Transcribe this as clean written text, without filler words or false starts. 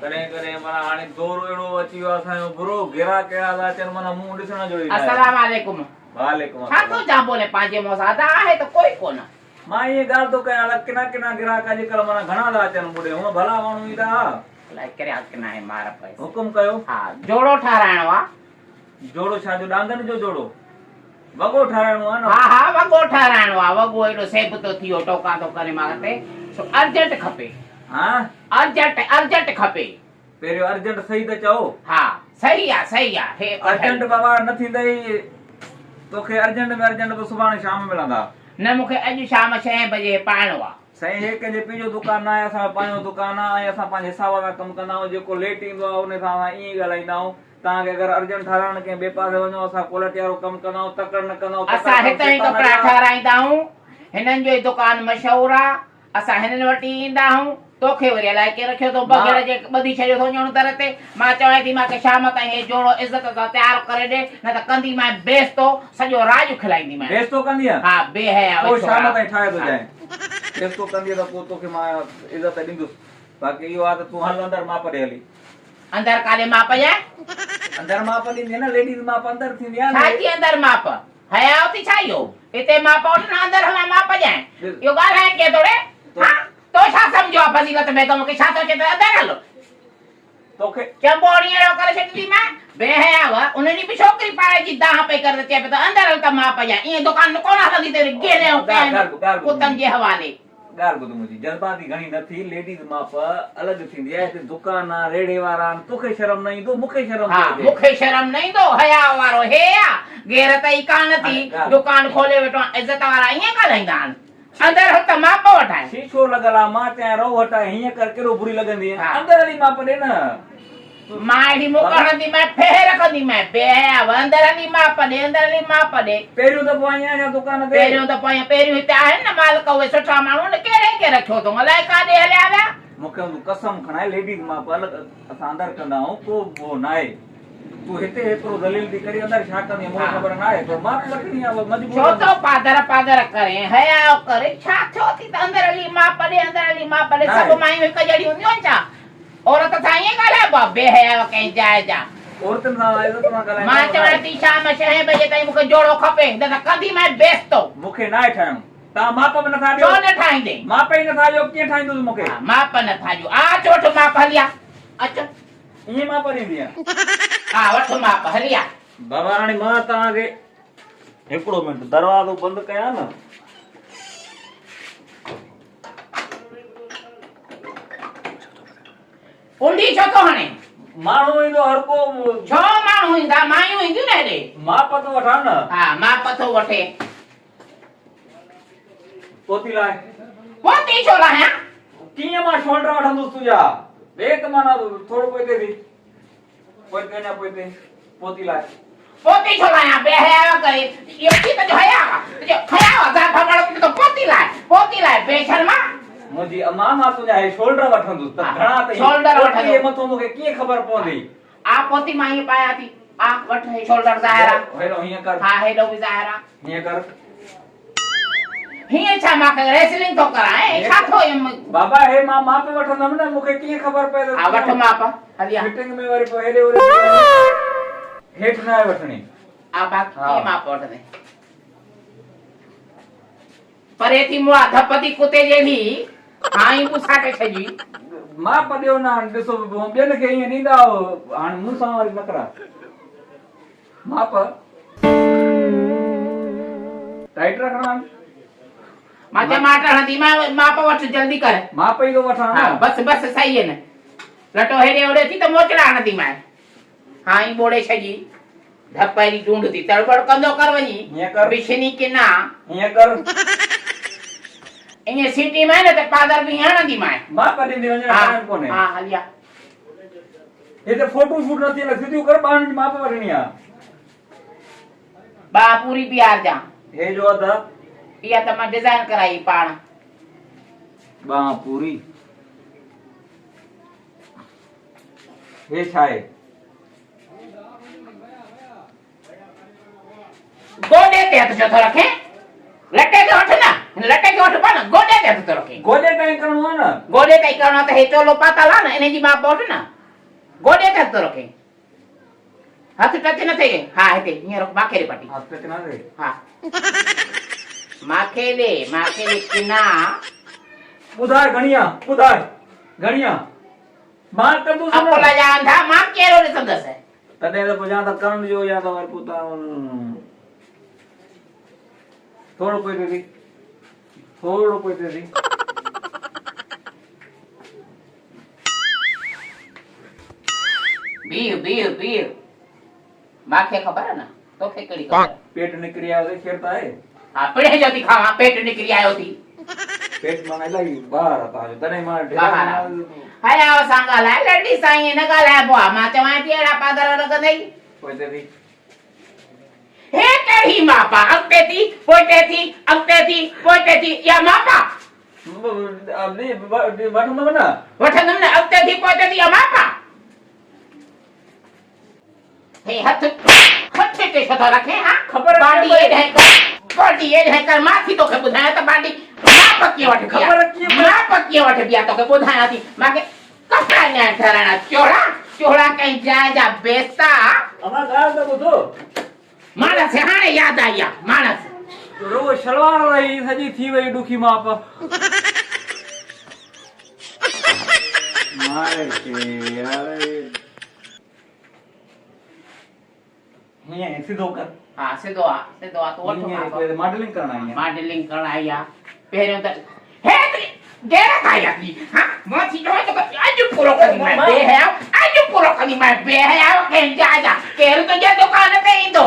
करे करे माना हाणे दौर एड़ो अची वियो असांजो बुरो घेरा कहिड़ा था अचनि माना मुंहुं ॾिसण जो ई अस्सलाम वालेकुम। वालेकुम छा तो जा बोले पांजे मोसादा आहे तो कोई कोन। मां ये ॻाल्हि तो कयां किना किना ग्राहक अॼुकल्ह माना घणा था अचनि मुड़े हूअं भला माण्हू ई था अलाए कहिड़ा किना आहे मार पए। हुकुम कयो। हा जोड़ो ठाराइणो आहे। जोड़ो छा जो डांगन जो जोड़ो वॻो ठाराइणो आहे न। हा हा वॻो ठाराइणो आहे। वॻो एॾो सेब तो थियो टोका तो करे मां ते सो अर्जेंट खपे। हा अर्जेंट खपे। पहिरियों अर्जेंट सही त चओ। हा सही आहे हे अर्जेंट बाबा न थींदई तोखे अर्जेंट में अर्जेंट तो सुभाणे शाम मिलंदा न मूंखे अॼु शाम 6 बजे पाइणो आहे। साईं हे कंहिंजे पंहिंजो दुकान आहे असां पंहिंजो दुकान आहे ऐं असां पंहिंजे हिसाब सां कमु कंदा आहियूं जेको लेट ईंदो आहे उन सां असां ईअं ॻाल्हाईंदा आहियूं तव्हांखे अगरि अर्जेंट ठाराइण कंहिं ॿिए पासे वञो असां क्वालिटी वारो कमु कंदा आहियूं तकड़ न कंदा आहियूं असां हिते ई कपिड़ा ठाराईंदा आहियूं हिननि जो ई दुकान मशहूरु आहे असां हिननि वटि ई ईंदा आहियूं तोखे वरी अलाए के रखियो तो बग़ैर जे ॿधी छॾियो थो ॼण दर ते मां चवां थी मूंखे शाम ताईं हे जोड़ो इज़त सां तयारु करे ॾे न त कंदी मां बेस्तो सॼो राज खिलाईंदी मां बेस्तो कंदी हा बेहया पोइ शाम ताईं ठाहे थो जाए बेस्तो कंदी त पोइ तोखे मां इज़त ॾींदुसि बाक़ी इहो आहे त तूं हल अंदरि माप ॾे हली अंदरि काॾे माप जाए अंदरि माप ॾींदी न लेडीज़ माप अंदरि थींदी आहे छा थी अंदरि माप हयावती छा इहो हिते माप वठ न अंदरि हलां माप जाए इहो ॻाल्हाए के तोड़े हा तो छा समझो आहे फज़ीलत में तो मूंखे छा थो चए त अंदरि हलो तोखे चंबोड़ी अहिड़ो करे छॾींदी मां बेहयाव उन ॾींहुं बि छोकिरी पाए जी दाह पई करे चए पई त अंदरि हल त माप जाए ईअं दुकान कोन हलंदी तेरी गेले कुतनि जे हवाले ॻाल्हि ॿुध मुंहिंजी जज़्बाती घणी न थी लेडीज़ माप अलॻि थींदी आहे हिते दुकान आहे रेड़े वारा आहिनि तोखे शर्म न ईंदो मूंखे शर्म मूंखे शर्म न ईंदो हया वारो हे आहे गैरत ई कान थी दुकान खोले वेठो इज़त वारा ईअं ॻाल्हाईंदा आहिनि अंदरि हल त माप वठाए शीशो लॻल आहे मां चयां रहो हटाए हीअं कर कहिड़ो बुरी लॻंदी अंदरि हली माप ॾे न मां एॾी मोकलंदी मैं फेर रखंदी मैं बेहया अंदरि हली माप ॾे अंदरि हली माप ॾे पहिरियों दफ़ो आईं आहियां दुकान ते पहिरियों हिते आहिनि न मालिक उहे सुठा माण्हू न कहिड़े के रखियो अथऊं अलाए काॾे हलिया विया मूंखे कसम खणाए लेडीज़ माप अलॻि असां अंदरि कंदा आहियूं को उहो न आहे तूं हिते हेतिरो दलील थी करी अंदरि छा कंदी मूंखे ख़बर न आहे तो माप वठणी आहे मजबूर छो तो पादर करे हया करे छा थियो थी त अंदरि हली माप ॾे अंदरि हली माप ॾे सभु मायूं हिकु जहिड़ियूं हूंदियूं आहिनि छा औरत सां ईअं ॻाल्हाइबो आहे बेहया कंहिं जाइ जा औरतुनि सां इज़त सां ॻाल्हाए मां चवां थी शाम 6 बजे ताईं मूंखे जोड़ो खपे न त कंदी मां बेस्तो मूंखे न आहे ठाहिणो तव्हां माप में नथा ॾियो छो न ठाहींदे माप ई नथा ॾियो कीअं ठाहींदुसि मूंखे माप नथा ॾियो आ चोट माप हलिया अचो ईअं माप ॾींदी आहे हा वठ माप हलिया बाबा हाणे मां तव्हांखे हिकिड़ो मिंट दरवाज़ो बंदि कयां न कुंडी छो थो हणे माण्हू ईंदो हर को छो माण्हू ईंदा मायूं ईंदियूं न हेॾे माप तो वठां न हा माप थो वठे पोती लाइ पोती छो लाहियां कीअं मां शोल्डर वठंदुसि तुंहिंजा वे त माना थोरो पोइते थी पोइते न पोइते पोती लाइ पोती छो लाहियां बेहया करे इहो की त हया जा फमड़ तो पोती लाइ बेशर्मा मुंहिंजी अम्मा मां तुंहिंजा हे शोल्डर वठंदुसि त घणा त शोल्डर वठंदो ये मथो मूंखे कीअं ख़बर पवंदी आ पोती मां ही पाया थी आ वठ हे शोल्डर ज़ाहिर आहे हेॾो हीअं कर हा हेॾो बि ज़ाहिर आहे हीअं कर हीअं छा मां रेसलिंग थो कराए छा थो बाबा हे मां माप वठंदमि न मूंखे कीअं ख़बर पए त हा वठ माप हलिया फिटिंग में वरी पोइ हेॾे होॾे हेठि न आहे वठणी आ बाकी माप वठंदे परे थी मुआ धपती कुते जेली हाई पुसाटे छजी माप ॾियो न हाणे ॾिसो ॿियनि खे ईअं ॾींदा हाणे मूंसां वरी न करा माप टाइट रखणा मां टमाटर हंदी माप वठ जल्दी कर माप ई तो वठां हां बस सही है न लटो हेडे ओडे थी त मोचड़ा हंदी मां हाई बोड़े छजी धपैरी ढूंढ थी तड़बड़ कंदो कर वनी हीअं कर बिशनी के ना हीअं कर ईअं सीटी में न त पादर बि हणंदी माप ॾींदी वञे टाइम कोन्हे हा हलिया हिते फोटो शूट न थियल सिधियूं कर ॿारनि जी माप वठणी आहे बा पूरी प्यार जा हे जो अध इहा त मां डिजाइन कराई पाण बाह पूरी हे छा आहे गोडे ते हथ छो रखे लटे ते वठ ना लटे खे वठि पाण गोॾे ते हथ थो रखे गोॾे ताईं करणो आहे न गोॾे ताईं करणो त हे चोलो पातल आहे न इन जी माप वठि न गोॾे ते हथ थो रखे हथ टच न थिए हा हिते हींअर माखे ॾे पटी हथ टच न थिए हा माखे ॾे किना ॿुधाए घणी आहे ॿुधाए घणी आहे मां कंदुसि अकुल जा अंधा मां कहिड़ो ॾिसंदसि तॾहिं त पोइ या त करण जो या त वरी पोइ थोरो पोइ थी थोरो पोइ थी बीह माखे ख़बर आहे न तोखे कहिड़ी ख़बर पेट निकिरी आयो खेर त आहे हा पिड़े जो थी खावां पेट निकिरी आयो थी पेट मां इलाही ॿाहिरि आहे तव्हांजो तॾहिं मां हया सां ॻाल्हाए लड़ी साईं न ॻाल्हाइबो आहे मां चवां थी अहिड़ा पागल लॻंदई पोइ थी हे कहिड़ी मापा अॻिते थी पोइते थी इहा मापा वठंदव न वठंदुमि न अॻिते थी पोइते थी इहा मापा हे हथ ते छो थो रखे हा ख़बर बॉडी एॾे कर मां थी तोखे ॿुधायां त बॉडी माप कीअं वठबी आहे तोखे ॿुधायां थी मूंखे कपिड़ा न ठहराइणा चोड़ा कंहिं जाइ जा बेस्ता अमा ॻाल्हि त ॿुधो मानस हाणे यादि आई आहे मानस रुगो शलवार रही सॼी थी वई ॾुखी माप हीअं सिधो कर हा सिधो आहे तूं वठ मॉडलिंग करण आई मॉडलिंग करण आई आहे पहिरियों त हे डेरा खाया थी हां मां थी जो तो अॼु पूरो कंदी मैं बेहया कंहिं जा केरु तुंहिंजे दुकान ते ईंदो